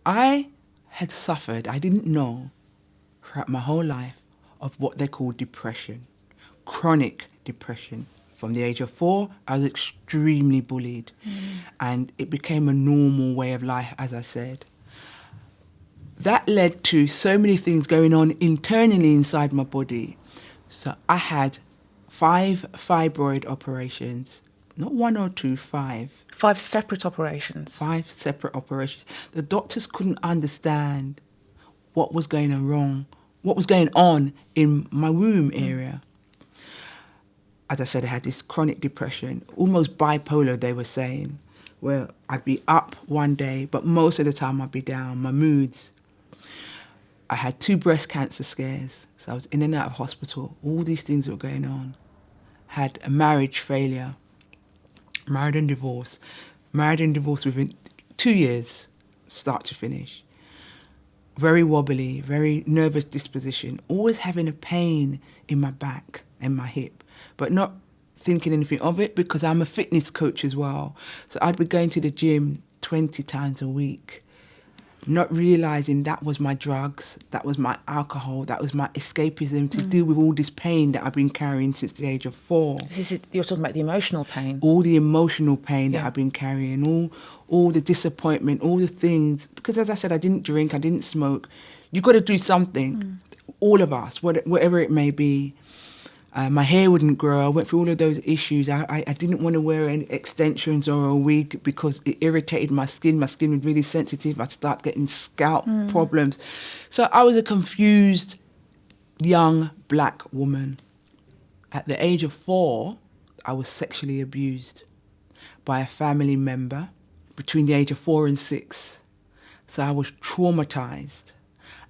I had suffered, I didn't know throughout my whole life of what they call depression, chronic depression. From the age of 4, I was extremely bullied, and it became a normal way of life, as I said. That led to so many things going on internally inside my body. So I had 5 fibroid operations, not 1 or 2, 5. 5 separate operations. 5 separate operations. The doctors couldn't understand what was going on in my womb area. As I said, I had this chronic depression, almost bipolar, they were saying, where I'd be up one day, but most of the time I'd be down, my moods. I had 2 breast cancer scares, so I was in and out of hospital. All these things were going on. Had a marriage failure, married and divorced within 2 years, start to finish. Very wobbly, very nervous disposition, always having a pain in my back and my hip, but not thinking anything of it because I'm a fitness coach as well. So I'd be going to the gym 20 times a week, not realising that was my drugs, that was my alcohol, that was my escapism to deal with all this pain that I've been carrying since the age of 4. You're talking about the emotional pain. All the emotional pain that I've been carrying, all the disappointment, all the things. Because as I said, I didn't drink, I didn't smoke. You've got to do something, all of us, whatever it may be. My hair wouldn't grow. I went through all of those issues. I didn't want to wear any extensions or a wig because it irritated my skin. My skin was really sensitive. I'd start getting scalp problems. So I was a confused young black woman. At the age of 4, I was sexually abused by a family member between the age of 4 and 6. So I was traumatized.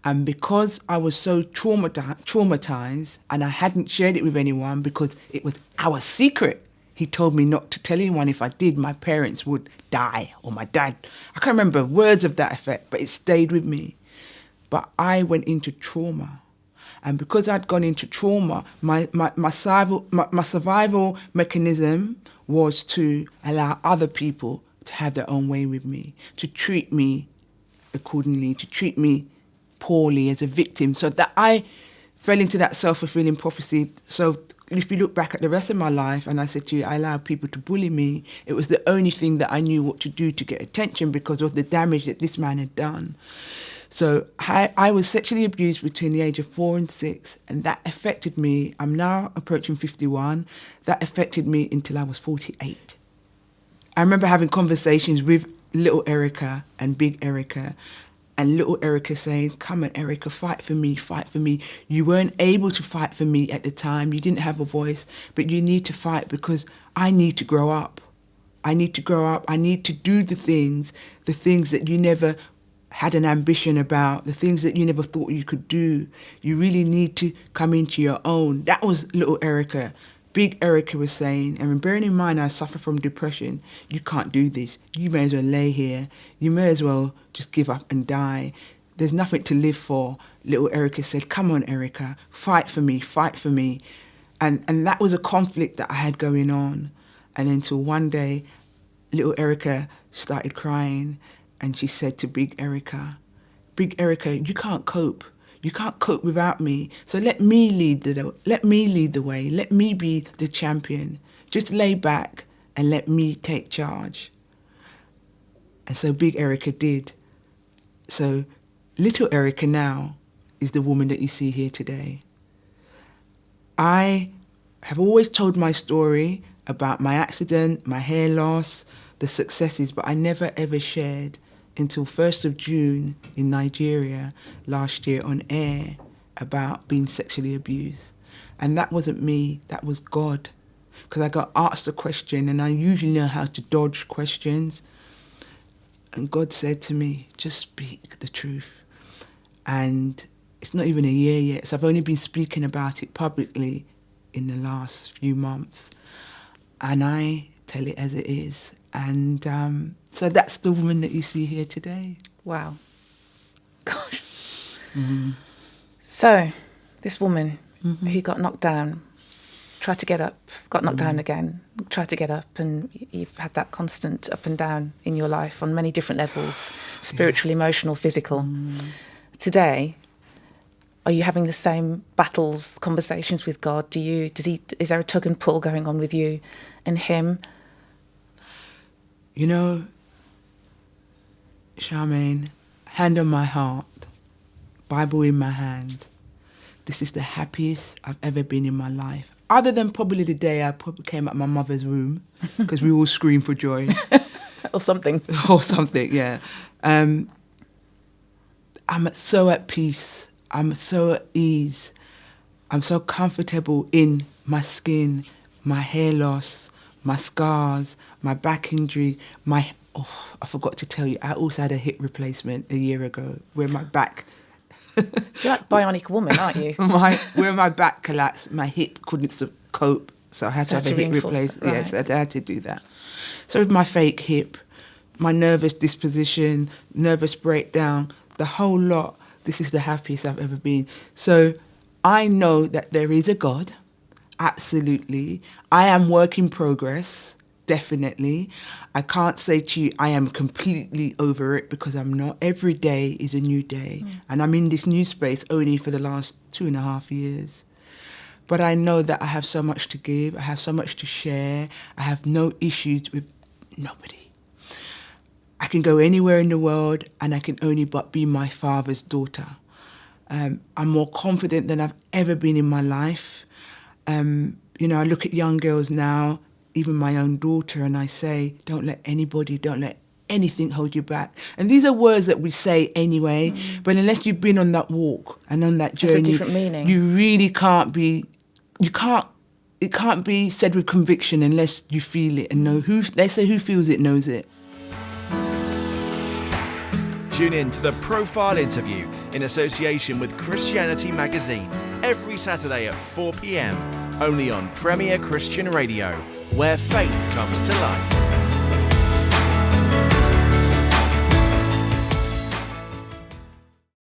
And because I was so traumatized and I hadn't shared it with anyone because it was our secret, he told me not to tell anyone. If I did, my parents would die, or my dad. I can't remember words of that effect, but it stayed with me. But I went into trauma. And because I'd gone into trauma, my survival mechanism was to allow other people to have their own way with me, to treat me accordingly, to treat me poorly as a victim, so that I fell into that self-fulfilling prophecy. So if you look back at the rest of my life, and I said to you, I allowed people to bully me, it was the only thing that I knew what to do to get attention because of the damage that this man had done. So I was sexually abused between the age of 4 and 6, and that affected me. I'm now approaching 51. That affected me until I was 48. I remember having conversations with little Eryca and big Eryca, and little Eryca saying, come on, Eryca, fight for me, fight for me. You weren't able to fight for me at the time. You didn't have a voice, but you need to fight because I need to grow up. I need to grow up. I need to do the things that you never had an ambition about, the things that you never thought you could do. You really need to come into your own. That was little Eryca. Big Eryca was saying, and bearing in mind I suffer from depression, you can't do this. You may as well lay here. You may as well just give up and die. There's nothing to live for. Little Eryca said, come on, Eryca, fight for me, fight for me. And that was a conflict that I had going on. And until one day, little Eryca started crying, and she said to Big Eryca, you can't cope. You can't cope without me. So let me lead the way. Let me be the champion. Just lay back and let me take charge. And so Big Eryca did. So little Eryca now is the woman that you see here today. I have always told my story about my accident, my hair loss, the successes, but I never ever shared until 1st of June in Nigeria last year on air about being sexually abused. And that wasn't me, that was God. Because I got asked a question, and I usually know how to dodge questions. And God said to me, just speak the truth. And it's not even a year yet, so I've only been speaking about it publicly in the last few months. And I tell it as it is. And so that's the woman that you see here today. Wow. Gosh. Mm-hmm. So, this woman who got knocked down, Tried to get up, got knocked down again, tried to get up, and you've had that constant up and down in your life on many different levels, spiritual, emotional, physical. Today, are you having the same battles, conversations with God? Is there a tug and pull going on with you and him? You know, Charmaine, hand on my heart, Bible in my hand, this is the happiest I've ever been in my life. Other than probably the day I probably came out of my mother's womb, because we all screamed for joy. Or something. Or something, yeah. I'm so at peace. I'm so at ease. I'm so comfortable in my skin, my hair loss, my scars, my back injury, I forgot to tell you, I also had a hip replacement a year ago where my back... You're like bionic woman, aren't you? Where my back collapsed, my hip couldn't cope, so I had to have a hip replacement. Right. Yes, I had to do that. So with my fake hip, my nervous disposition, nervous breakdown, the whole lot, this is the happiest I've ever been. So I know that there is a God, absolutely. I am work in progress, definitely. I can't say to you I am completely over it, because I'm not. Every day is a new day. And I'm in this new space only for the last 2.5 years. But I know that I have so much to give. I have so much to share. I have no issues with nobody. I can go anywhere in the world and I can only but be my father's daughter. I'm more confident than I've ever been in my life. I look at young girls now, even my own daughter, and I say, don't let anything hold you back. And these are words that we say anyway, but unless you've been on that walk and on that journey, it's a different meaning. You really can't be, it can't be said with conviction unless you feel it and know they say who feels it knows it. Tune in to the Profile Interview in association with Christianity Magazine every Saturday at 4 p.m, only on Premier Christian Radio, where faith comes to life.